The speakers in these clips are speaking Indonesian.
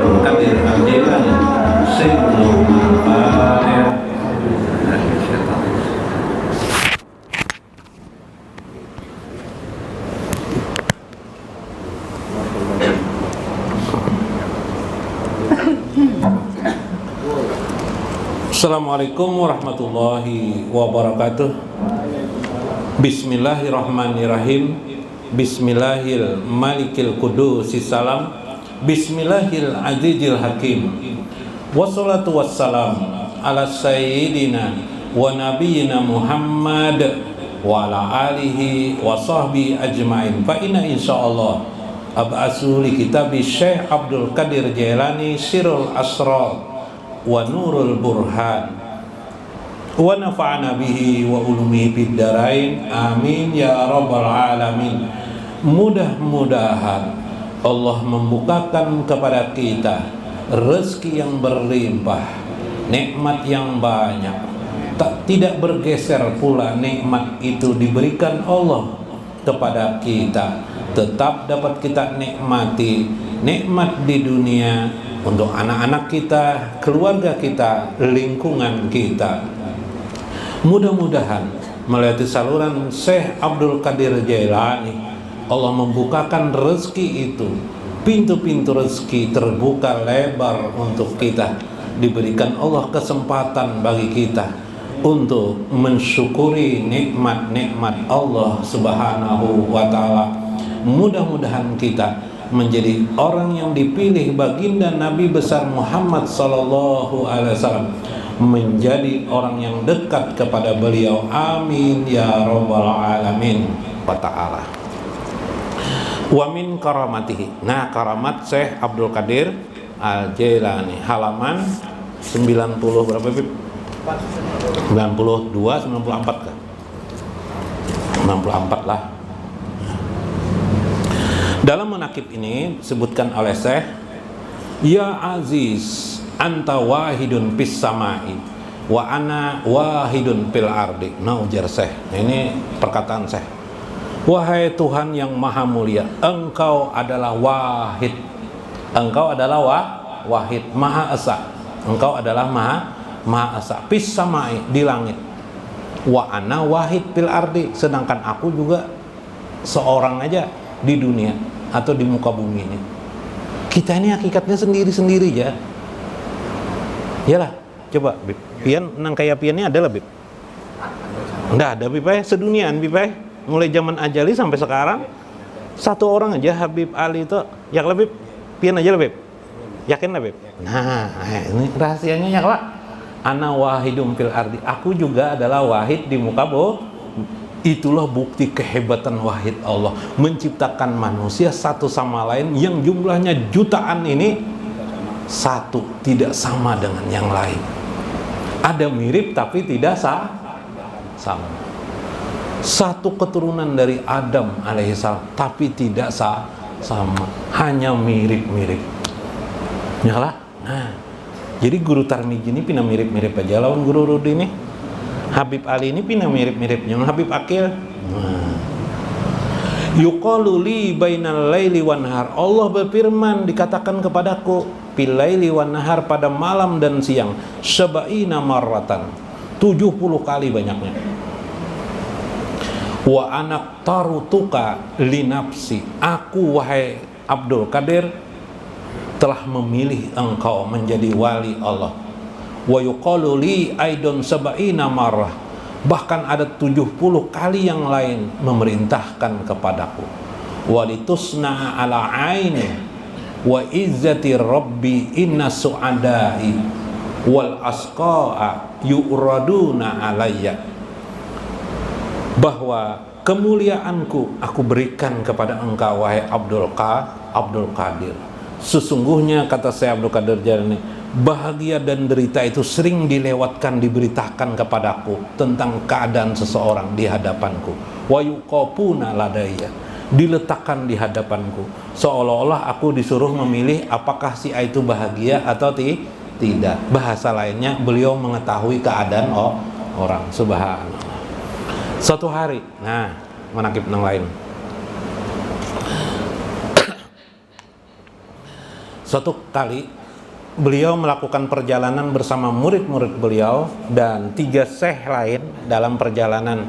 Abdul Qadir Al-Jailani. Al-Fatihah. Assalamualaikum warahmatullahi wabarakatuh. Bismillahirrahmanirrahim. Bismillahil malikil kudusis salam. Bismillahil azizil hakim. Wassalatu wassalam ala sayyidina wa nabiyyina Muhammad wa ala alihi wa sahbihi ajma'in. Fa inna insyaallah ab'asu li kitabi Syekh Abdul Qadir Jailani Sirrul Asrar wa nurul burhan wa nafa'ana bihi wa ulumihi fid darain amin ya rabbal alamin. Mudah-mudahan Allah membukakan kepada kita rezeki yang berlimpah, nikmat yang banyak, tidak bergeser pula nikmat itu diberikan Allah kepada kita, tetap dapat kita nikmati nikmat di dunia untuk anak-anak kita, keluarga kita, lingkungan kita. Mudah-mudahan melalui saluran Syekh Abdul Qadir Jailani Allah membukakan rezeki itu, pintu-pintu rezeki terbuka lebar untuk kita, diberikan Allah kesempatan bagi kita untuk mensyukuri nikmat-nikmat Allah Subhanahu wa ta'ala. Mudah-mudahan kita menjadi orang yang dipilih baginda Nabi besar Muhammad sallallahu alaihi wasallam, menjadi orang yang dekat kepada beliau. Amin ya rabbal alamin wa ta'ala. Wa min karamatihi. Nah, karamat Syekh Abdul Qadir Al-Jailani, halaman 90 berapa Bib? 92 94 kah? 64 lah. Dalam menakib ini sebutkan oleh Syekh, ya aziz anta wahidun fis samai wa ana wahidun fil ardi. Nah, ujar Syekh, ini perkataan Syekh, wahai Tuhan yang maha mulia, engkau adalah wahid, engkau adalah wahid, maha esa, engkau adalah maha esa, fis samai, di langit, wa ana wahid fil ardi, sedangkan aku juga seorang aja di dunia atau di muka bumi ini. Kita ini hakikatnya sendiri-sendiri ya. Iyalah, coba Bib. Pian nang kayak piannya ada lah Bib. Enggak ada Bib, seduniaan Bib. Mulai zaman Ajali sampai sekarang satu orang aja, Habib Ali itu. Ya lah Bib. Pian aja lah Bib. Yakin lah Bib. Nah, ini rahasianya ya Pak. Ana wahidum fil ardi. Aku juga adalah wahid di muka bumi. Itulah bukti kehebatan wahid Allah, menciptakan manusia satu sama lain yang jumlahnya jutaan ini, satu tidak sama dengan yang lain. Ada mirip tapi tidak sama. Satu keturunan dari Adam alaihissalam tapi tidak sama, hanya mirip-mirip. Nyalah. Nah, jadi guru Tarmiji ini pina mirip-mirip aja lawan guru Rudi ini. Habib Ali ini pina mirip-mirip yang Habib Akil. Yuqalu li bainal laili wan nahar. Allah berfirman, dikatakan kepadaku bil laili wan nahar, pada malam dan siang, sab'ina marratan, 70 kali banyaknya. Wa anak tarutuka li nafsi. Aku wahai Abdul Qadir telah memilih engkau menjadi wali Allah. Wa yuqalu li aidon sab'ina marrah, bahkan ada 70 kali yang lain memerintahkan kepadaku. Walitusna ala aini wa izzati rabbi inna su'adai wal asqa'a yu'raduna alayya, bahwa kemuliaanku aku berikan kepada engkau wahai Abdul Qadir. Sesungguhnya kata saya Abdul Qadir Jailani, bahagia dan derita itu sering dilewatkan, diberitakan kepadaku tentang keadaan seseorang di hadapanku. Wa yuqafuna ladayya, diletakkan di hadapanku, seolah-olah aku disuruh memilih apakah si A itu bahagia atau tidak. Bahasa lainnya, beliau mengetahui keadaan orang. Subhanallah. Suatu hari, nah, manakib yang lain. Suatu kali beliau melakukan perjalanan bersama murid-murid beliau dan 3 syekh lain dalam perjalanan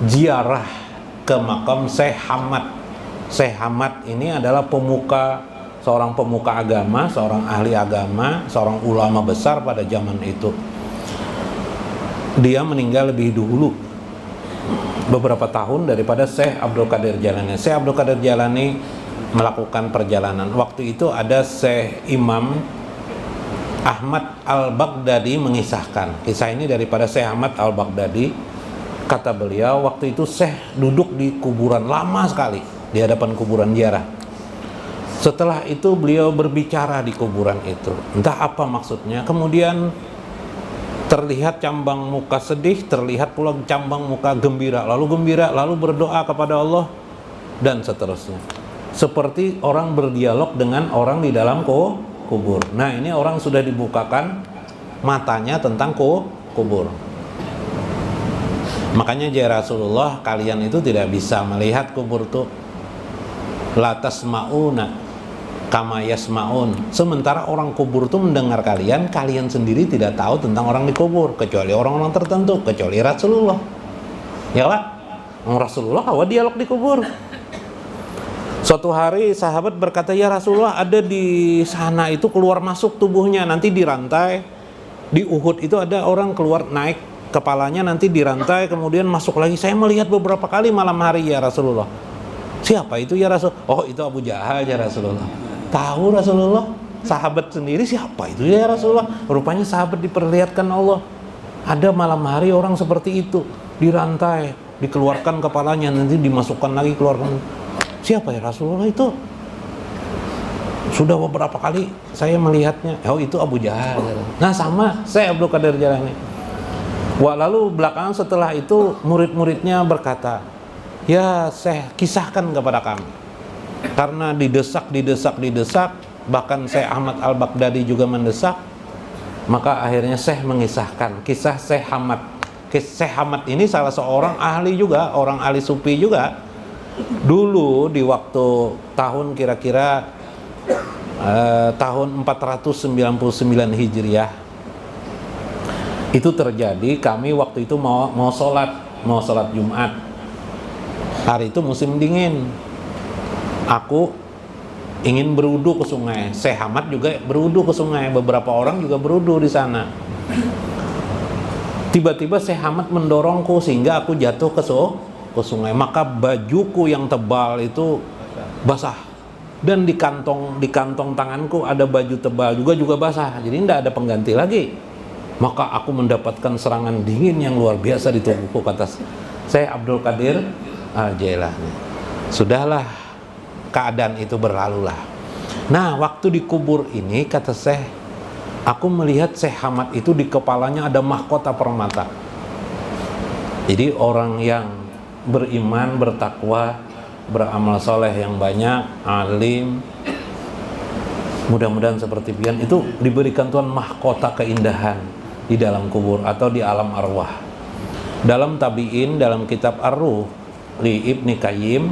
ziarah ke makam Syekh Hamad. Syekh Hamad ini adalah seorang pemuka agama, seorang ahli agama, seorang ulama besar pada zaman itu. Dia meninggal lebih dulu beberapa tahun daripada Syekh Abdul Qadir Jailani. Syekh Abdul Qadir Jailani melakukan perjalanan. Waktu itu ada Syekh Imam Ahmad Al-Baghdadi mengisahkan. Kisah ini daripada Syekh Ahmad Al-Baghdadi. Kata beliau, waktu itu Syekh duduk di kuburan lama sekali, di hadapan kuburan ziarah. Setelah itu beliau berbicara di kuburan itu. Entah apa maksudnya. Kemudian terlihat cambang muka sedih, terlihat pula cambang muka gembira. Lalu gembira, lalu berdoa kepada Allah, dan seterusnya. Seperti orang berdialog dengan orang di dalam kubur. Nah, ini orang sudah dibukakan matanya tentang kubur. Makanya ya Rasulullah, kalian itu tidak bisa melihat kubur tuh. La tasma'una kama yasma'un. Sementara orang kubur tuh mendengar kalian sendiri tidak tahu tentang orang di kubur, kecuali orang-orang tertentu, kecuali Rasulullah. Ya Pak? Rasulullah awal dialog di kubur. Suatu hari sahabat berkata, ya Rasulullah, ada di sana itu keluar masuk tubuhnya, nanti dirantai. Di Uhud itu ada orang keluar naik kepalanya, nanti dirantai, kemudian masuk lagi. Saya melihat beberapa kali malam hari ya Rasulullah. Siapa itu ya Rasul? Oh, itu Abu Jahal ya Rasulullah. Tahu Rasulullah? Sahabat sendiri siapa itu ya Rasulullah? Rupanya sahabat diperlihatkan Allah. Ada malam hari orang seperti itu, dirantai, dikeluarkan kepalanya, nanti dimasukkan lagi, keluarkan. Siapa ya Rasulullah itu? Sudah beberapa kali saya melihatnya. Oh, itu Abu Jahal. Nah, sama saya Abdul Qadir Jailani. Wah, lalu belakangan setelah itu murid-muridnya berkata, ya Syekh, kisahkan kepada kami. Karena didesak, bahkan Syekh Ahmad Al-Baghdadi juga mendesak, maka akhirnya Syekh mengisahkan kisah Syekh Hamad. Syekh Hamad ini salah seorang ahli juga, orang ahli sufi juga. Dulu di waktu tahun kira-kira tahun 499 Hijriah itu terjadi. Kami waktu itu mau sholat Jumat. Hari itu musim dingin. Aku ingin berwudu ke sungai. Syekh Hamad juga berwudu ke sungai. Beberapa orang juga berwudu di sana. Tiba-tiba Syekh Hamad mendorongku sehingga aku jatuh ke sungai. Maka bajuku yang tebal itu basah, dan di kantong tanganku ada baju tebal juga basah. Jadi tidak ada pengganti lagi. Maka aku mendapatkan serangan dingin yang luar biasa di tubuhku, kata Syekh Abdul Qadir Jailani. Sudahlah, keadaan itu berlalulah. Nah, waktu di kubur ini, kata Syekh, aku melihat Syekh Hamad itu di kepalanya ada mahkota permata. Jadi orang yang beriman, bertakwa, beramal soleh yang banyak, alim, mudah-mudahan seperti pian itu diberikan Tuhan mahkota keindahan di dalam kubur atau di alam arwah. Dalam tabi'in, dalam kitab Ar-Ruh li Ibni Qayyim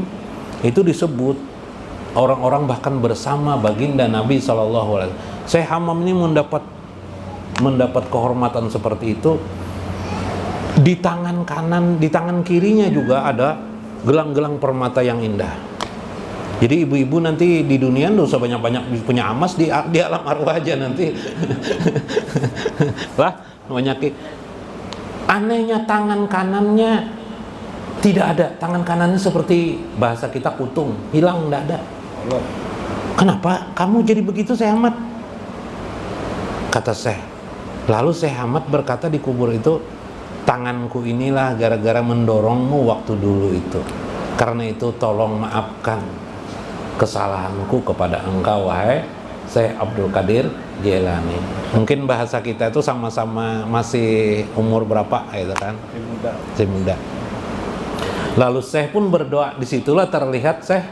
itu disebut orang-orang bahkan bersama baginda Nabi SAW. Syekh Hamam ini mendapat kehormatan seperti itu. Di tangan kanan, di tangan kirinya juga ada gelang-gelang permata yang indah. Jadi ibu-ibu nanti di dunia nggak usah banyak-banyak punya emas, di alam arwah aja nanti. Lah, banyak. Anehnya tangan kanannya tidak ada. Tangan kanannya seperti bahasa kita kutung, hilang, nggak ada. Kenapa kamu jadi begitu, Syekh Ahmad? Kata Syekh. Lalu Syekh Ahmad berkata di kubur itu, tanganku inilah gara-gara mendorongmu waktu dulu itu. Karena itu tolong maafkan kesalahanku kepada engkau, wahai Syekh Abdul Qadir Jailani. Mungkin bahasa kita itu sama-sama masih umur berapa gitu kan? Masih muda. Lalu Syekh pun berdoa. Disitulah terlihat Syekh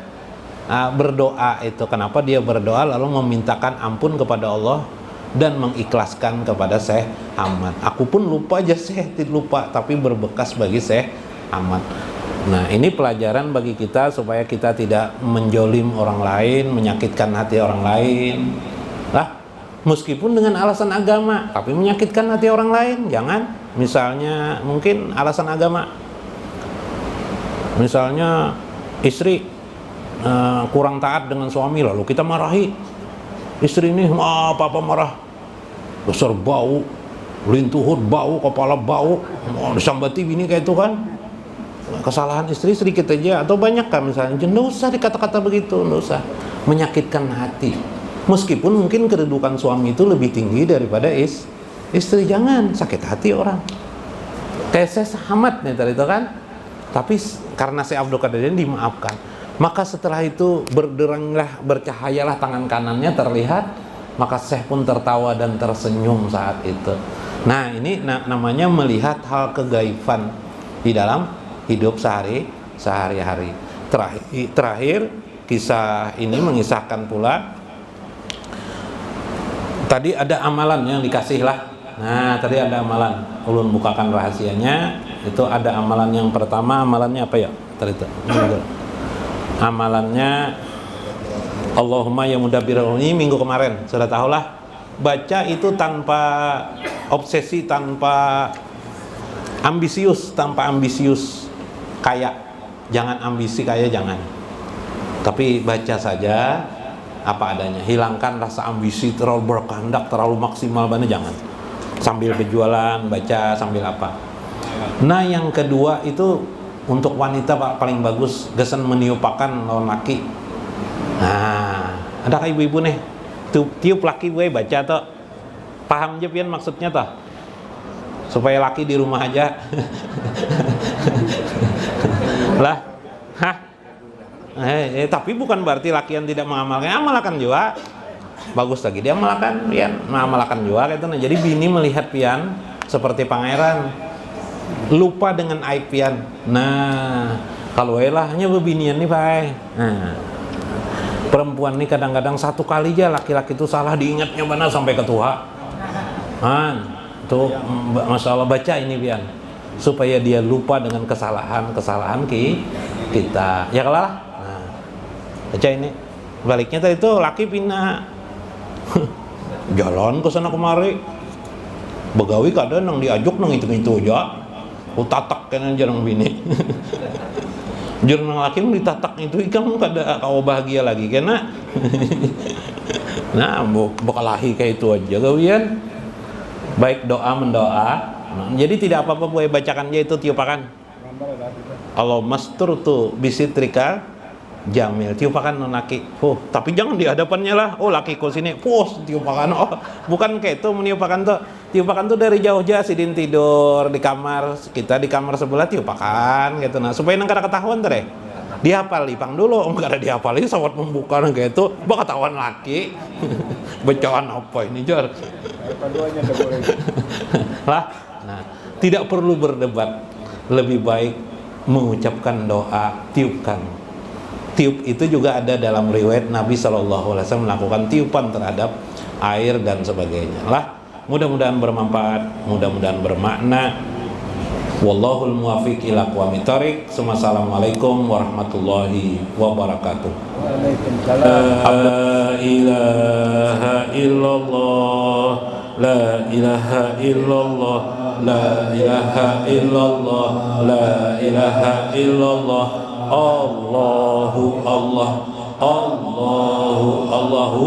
berdoa itu. Kenapa dia berdoa lalu memintakan ampun kepada Allah dan mengikhlaskan kepada Syekh Ahmad. Aku pun lupa aja, Syekh lupa, tapi berbekas bagi Syekh Ahmad. Nah, ini pelajaran bagi kita supaya kita tidak menjolim orang lain, menyakitkan hati orang lain. Lah, meskipun dengan alasan agama, tapi menyakitkan hati orang lain, jangan. Misalnya mungkin alasan agama, misalnya istri kurang taat dengan suami, lalu kita marahi istri ini, papa marah, besar bau, lintuhut bau, kepala bau, disambati bini kayak itu kan. Kesalahan istri sedikit aja atau banyak kan misalnya, nggak usah dikata-kata begitu, nggak usah, menyakitkan hati. Meskipun mungkin kedudukan suami itu lebih tinggi daripada istri, jangan sakit hati orang. Kayak saya Ahmad nih tadi itu kan, tapi karena saya Abdul Qadir ini dimaafkan. Maka setelah itu berderanglah, bercahayalah tangan kanannya terlihat, maka Syekh pun tertawa dan tersenyum saat itu. Nah ini namanya melihat hal kegaifan di dalam hidup sehari-hari. Terakhir kisah ini mengisahkan pula, tadi ada amalan yang dikasih lah. Nah tadi ada amalan, ulun bukakan rahasianya. Itu ada amalan yang pertama, amalannya apa ya? Tadi itu amalannya Allahumma ya mudabbirul ini minggu kemarin sudah tahulah. Baca itu tanpa obsesi, tanpa ambisius, kayak jangan ambisi kayak jangan. Tapi baca saja apa adanya, hilangkan rasa ambisi terlalu berkehendak, terlalu maksimal banget, jangan. Sambil berjualan baca, sambil apa. Nah yang kedua itu untuk wanita Pak, paling bagus gesen meniupakan lawan laki. Nah ada kah ibu-ibu nih tiup laki gue baca toh, paham aja pian maksudnya toh, supaya laki di rumah aja. Lah tapi bukan berarti laki yang tidak mengamalkan, amalkan juga bagus lagi, dia amalkan pian, mengamalkan juga gitu. Nah jadi bini melihat pian seperti pangeran, lupa dengan aib pian. Nah kalau elahnya bebinian nih Pak. Nah perempuan nih kadang-kadang satu kali aja laki-laki itu salah diingatnya mana sampai ketua. Tuh masalah baca ini pian, supaya dia lupa dengan kesalahan kita. Ya kalah. Nah, baca ini. Baliknya tadi itu laki pindah jalan ke sana kemari. Begawi kadang nang diajuk nang itu aja. Utatak kan jarang bini. Jarang laki ditatak itu kamu kada kau bahagia lagi kena. Nah, bekalahi kayak itu aja gawian. Baik doa mendoa. Nah, jadi tidak apa-apa boleh bacakan aja itu tiupakan. Allah mastur tuh bisitrika jamil, tiupakan non laki. Tapi jangan di hadapannya lah. Oh lakiku sini, tiupakan. Oh bukan kayak itu meniupakan tuh. Tiupakan tuh dari jauh aja, sidin tidur di kamar, kita di kamar sebelah tiupakan gitu. Nah supaya nang kada ketahuan tuh deh. Dihafal ipang dulu, kada dihafal ini sawat membuka nang kayak itu, bak ketahuan laki. Bacaan apa ini jar? Lah, nah tidak perlu berdebat, lebih baik mengucapkan doa, tiupkan. Tiup itu juga ada dalam riwayat Nabi SAW melakukan tiupan terhadap air dan sebagainya. Lah, mudah-mudahan bermanfaat, mudah-mudahan bermakna. Wallahul muwaffiq ila aqwamit thoriq. Assalamualaikum warahmatullahi wabarakatuh. Waalaikumsalam. La ilaha illallah, la ilaha illallah, la ilaha illallah, la ilaha illallah. Allahu Allah, Allahu Allahu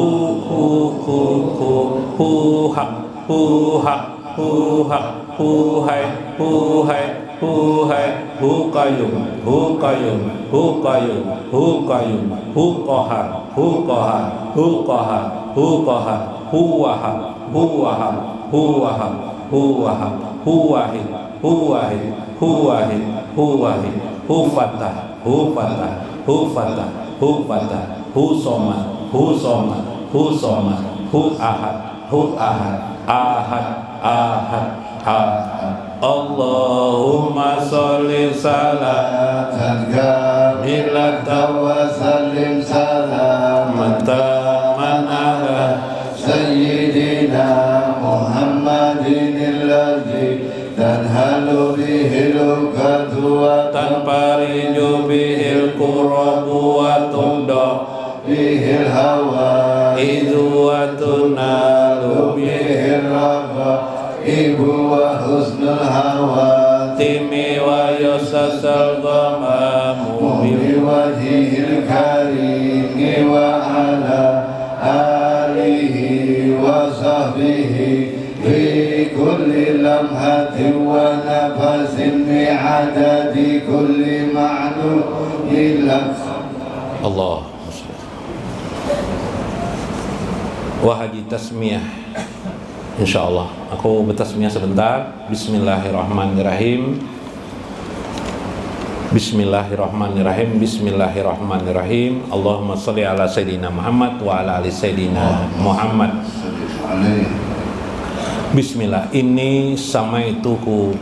hu hak hu hak hu hak hu hai hu hai hu hai hu qayyum hu qayyum hu qayyum hu qayyum hu qahar hu qahar hu qahar hu qahar hu wahab hu wahab hu wahab hu wahab hu wahid hu wahid hu wahid hu wahid hu fatah hu fatah hu fatah hu fatah hu somad hu somad hu somad hu ahad ahad ahad ahad. Allahumma sholli salatan kamilatan wa sallim salamatan ala sayyidina Muhammadin alladzi tanhalu bihil qadru wa tanfariju bihil qurabu wa tunda bihil hawa idhu wa tunalu الرغائب وحسن الهواتم ويسس الغمام بوجهه الكريم وعلى آله وصحبه في كل لمحة ونفس بعدد كل معلوم لك. Allah. Wahaji tasmiyah. Insyaallah aku bertasmiyah sebentar. Bismillahirrahmanirrahim. Bismillahirrahmanirrahim. Bismillahirrahmanirrahim. Allahumma shalli ala sayyidina Muhammad wa ala ali sayyidina Muhammad. Bismillah. Ini samaituhu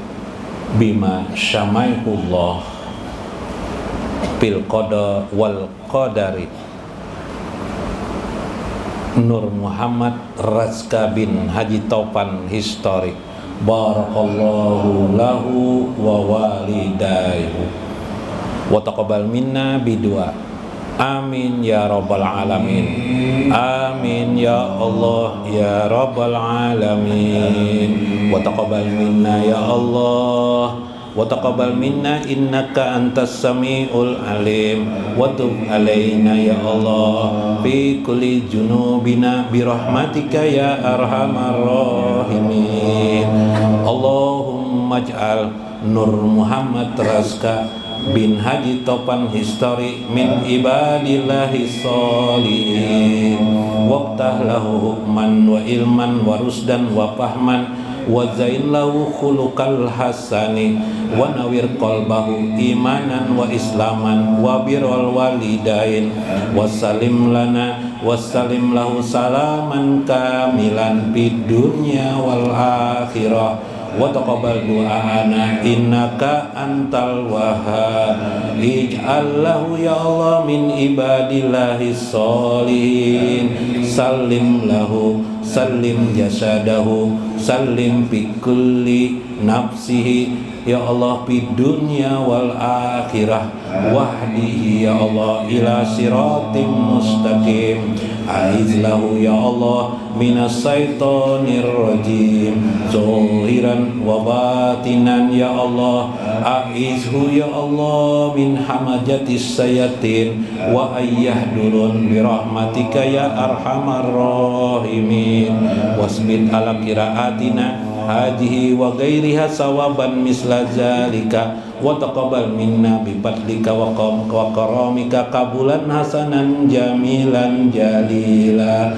bima syamaihullah fil qada wal qadari. Nur Muhammad Razka bin Haji Topan History. Barakallahu lahu wa walidayhu wa taqabbal minna bidua. Amin ya rabbal alamin. Amin ya Allah ya rabbal alamin. Wa taqabbal minna ya Allah wa taqabbal minna innaka antas samiul alim wa tub alaina ya Allah fi kulli junubina bi rahmatika ya arhamar rahimin. Allahumma ij'al Nur Muhammad Razka bin Haji Topan History min ibadillahi sholihin waqtah lahu hukman wa ilman wa rusdan wa fahman wa zain lahu khuluqal hasani wa nawir qalbahu imanan wa islaman wa birrul walidain wassalim lana wassalim lahu salaman kamilan fid dunya wal akhirah wa taqabbal du'ana innaka antal wahhab. Ij'al lahu ya Allah min ibadillahi sholihin. Salim lahu salim jasadahu salim fi kulli nafsihi ya Allah fi dunya wal akhirah wahdihi ya Allah ila siratim mustaqim. Aiz lahu ya Allah minas syaitonir rajim zahiran wa batinan ya Allah. Aizhu ya Allah min hamajatis sayatin wa ayyahdurun bi rahmatika ya arhamar rahimin. Wasbit ala qiraatina hadhihi wa ghairiha sawaban misla zalika wa taqabbal minna bi fadlika wa karamika qabulan hasanan jamilan jalila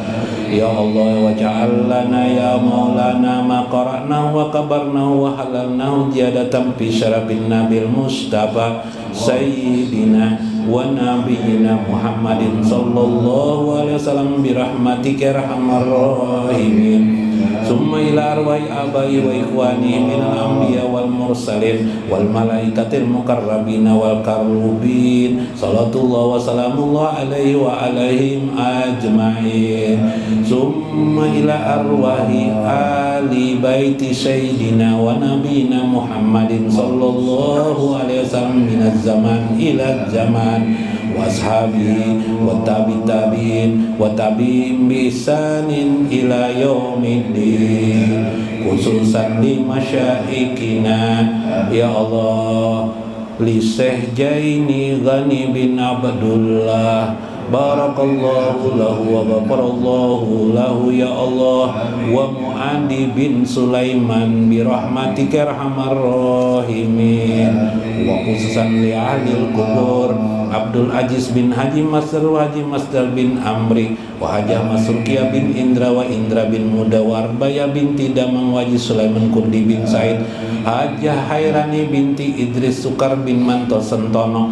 ya Allah. Wa ja'al lana ya maulana ma qara'nahu wa kabarnahu wa halalnahu ziyadatan fi syarafin nabil mustafa sayyidina wa nabiyyina Muhammadin sallallahu alaihi wasallam bi rahmatika arhamar rahimin. Summa ila arwahi abai wa ikhwani minal anbiya wal mursalin wal malaikatil mukarrabina wal karubin salatullah wa salamullah alaihi wa alaihim ajma'in. Summa ila arwahi ali baiti sayyidina wa nabiyina Muhammadin sallallahu alaihi wasallam minaz zaman ila zaman wa ashabihi wa tabi'in wa tabi'in bi ihsanin ila yaumiddin. Khususan di masyaikina ya Allah li Syekh Jaini Ghani bin Abdullah barakallahu lahu wa ghafarallahu lahu ya Allah. Wa Mu'adi bin Sulaiman bi rahmatika arhamar rahimin. Wa khususan li ahlil kubur Abdul Aziz bin Haji Masdar wa Haji Masdar bin Amri wa Hajah Masrukia bin Indra wa Indra bin Muda wa Arbaya binti Damang wa Haji Sulaiman Kurdi bin Said Hajah Hairani binti Idris Sukar bin Manto Sentono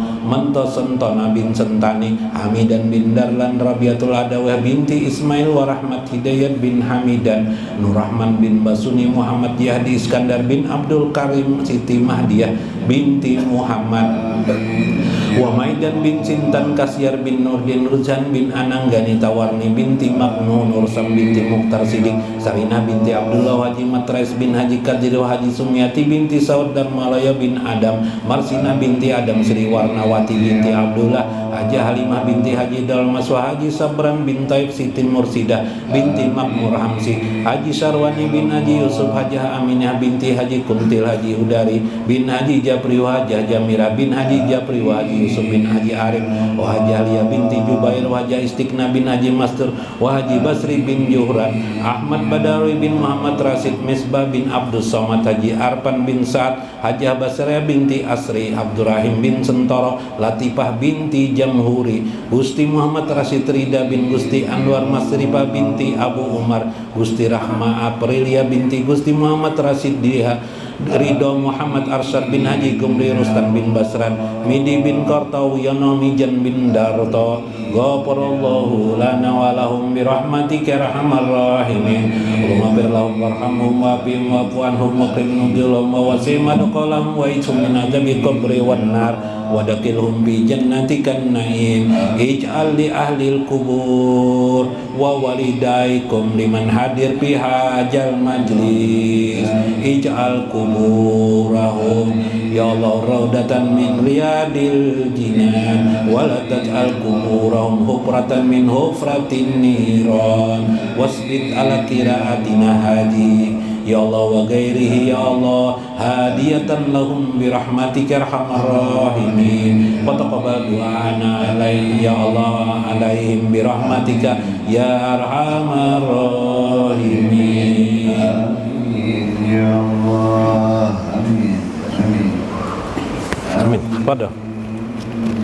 bin Sentani Hamidan bin Darlan Rabiatul Adawah binti Ismail wa Rahmat Hidayat bin Hamidan Nurrahman bin Basuni Muhammad Yahdi Iskandar bin Abdul Karim Siti Mahdiyah binti Muhammad wa Maidan bin Sintan Kasyar bin Nurdin Ruzan bin Ananggani Tawarni binti Maknun Ursam binti Mukhtar Sidik Sarina binti Abdullah Haji Matrais bin Haji Kadir Haji Sumyati binti Saud dan Malaya bin Adam Marsina binti Adam Sri Warnawati binti Abdullah Haji Halimah binti Haji Haji Dalmas wa Haji Sabran bin Taib Siti Mursidah binti Makmur Hamsi, Haji Sarwani bin Haji Yusuf Hajah Aminah binti Haji Kuntil Haji Udari bin Haji Japri wa Hajah Jamira bin Haji Japri wa Haji Yusuf bin Haji Arif wa Haji Alia binti Jubair wa Haji Istiqna bin Haji Mastur wa Haji Basri bin Juhran, Ahmad Badawi bin Muhammad Rasid Misbah bin Abdul Somad, Haji Arpan bin Sa'ad, Hajah Basria binti Asri, Abdurrahim bin Sentoro, Latifah binti Jamhuri, Gusti Muhammad Rasid Rida bin Gusti Anwar Masrifah binti Abu Umar, Gusti Rahma Aprilia binti Gusti Muhammad Rasid Diha, Ridho Muhammad Arsyad bin Haji Gumri Rustam bin Basran, Midi bin Qartaw Yono Mijan bin Darto, Ghafarallahu lana wa lahum birahmatika arhamar rahimin. Allahumma bir lahum warhamhum wa'afihim wa'fu anhum wa qim nudilhum wa wasi' madqalahum wa isum min adzabil qabri wan nar wa dakilhum bi jannatikan na'im. Ij'al li ahlil kubur wa walidaykum liman hadir fi hajal majlis. Ij'al kuburahum ya Allah raudatan min riyadil jinan wa la taj'al kuburahum hufratan min hufratin niran wasbit ala qiraatina hadi ya Allah wa ghairihi ya Allah hadiyatan lahum birahmatika arhamar rahimin wa taqabbal du'ana alaihi ya Allah alaihim birahmatika ya arhamar rahimin. Ya Allah, amin, amin, amin. Pada.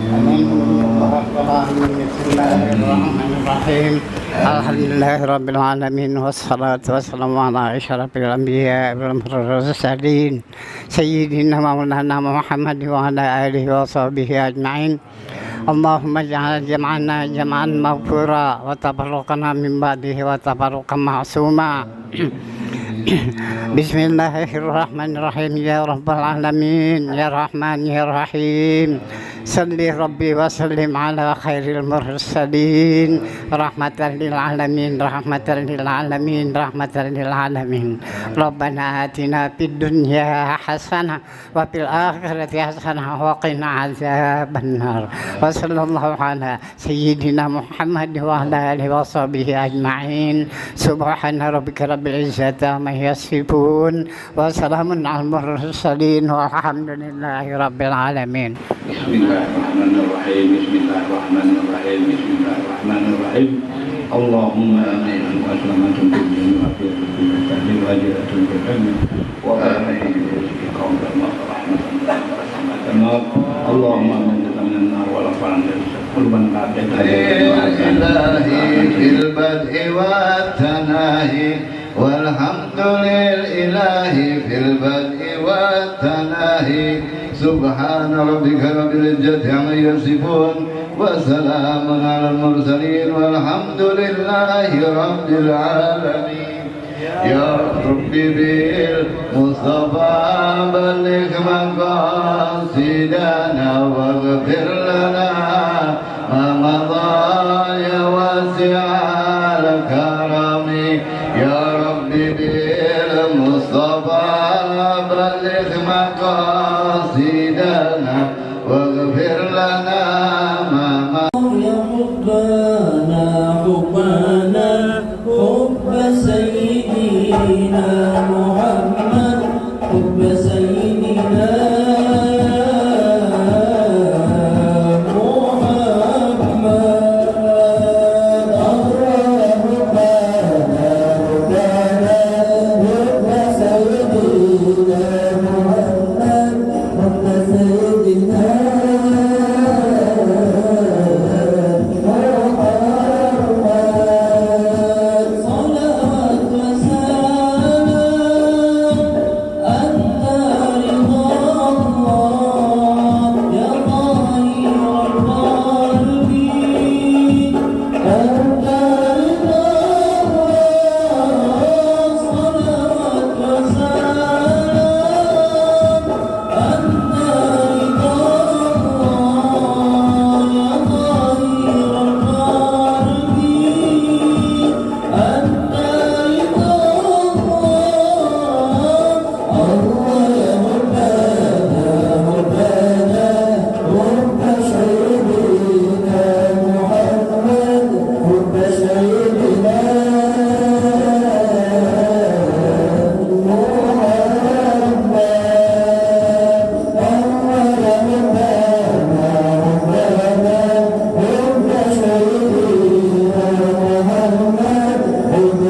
Bismillahirrahmanirrahim. Alhamdulillahirabbil alamin wassalatu wassalamu ala asyrafil anbiya wal mursalin sayyidina maulana Muhammad wa ala alihi wa sahbihi ajma'in. Allahumma ja'al jam'ana jam'an maghfura wa tabarrukana min ba'dihi wa tabarrukan ma'suma. Bismillahirrahmanirrahim. Ya Rabbal Alamin, Ya Rahman, Ya Rahim. Salli Rabbi wa sallim ala khairil mursalin rahmatan lil alamin, rahmatan lil alamin, rahmatan lil alamin. Rabbana atina fid dunya hasanah wa fil akhirati hasanah wa qina azaban nar. Wa sallallahu ala sayyidina Muhammad wa ala alihi wa sahbihi ajma'in. Subhana rabbika rabbil izzati amma yasifun wa salamun alal mursalin walhamdulillahi rabbil alamin. Bismillahirrahmanirrahim. Bismillahirrahmanirrahim. Bismillahirrahmanirrahim. Allahumma amin wa salamatun fid dunya wa fil akhirati wa ajratun fil jannah wa barakatun fil rizqi qawlan wa rahmatan. Allahumma amin minan nar wa lafan qulban ilahi fil bad'i wat tanahi walhamdulillahi fil bad'i wat tanahi. Subhana rabbika rabbil izzati amma yasifun wa salamun alal mursalin walhamdulillahi rabbil alamin. Ya Rabbi bil Mustafa balligh maqasidana waghfir lana ma madha ya wasi'al karami. Ya Rabbi bil Mustafa balligh maqasidana waghfir lana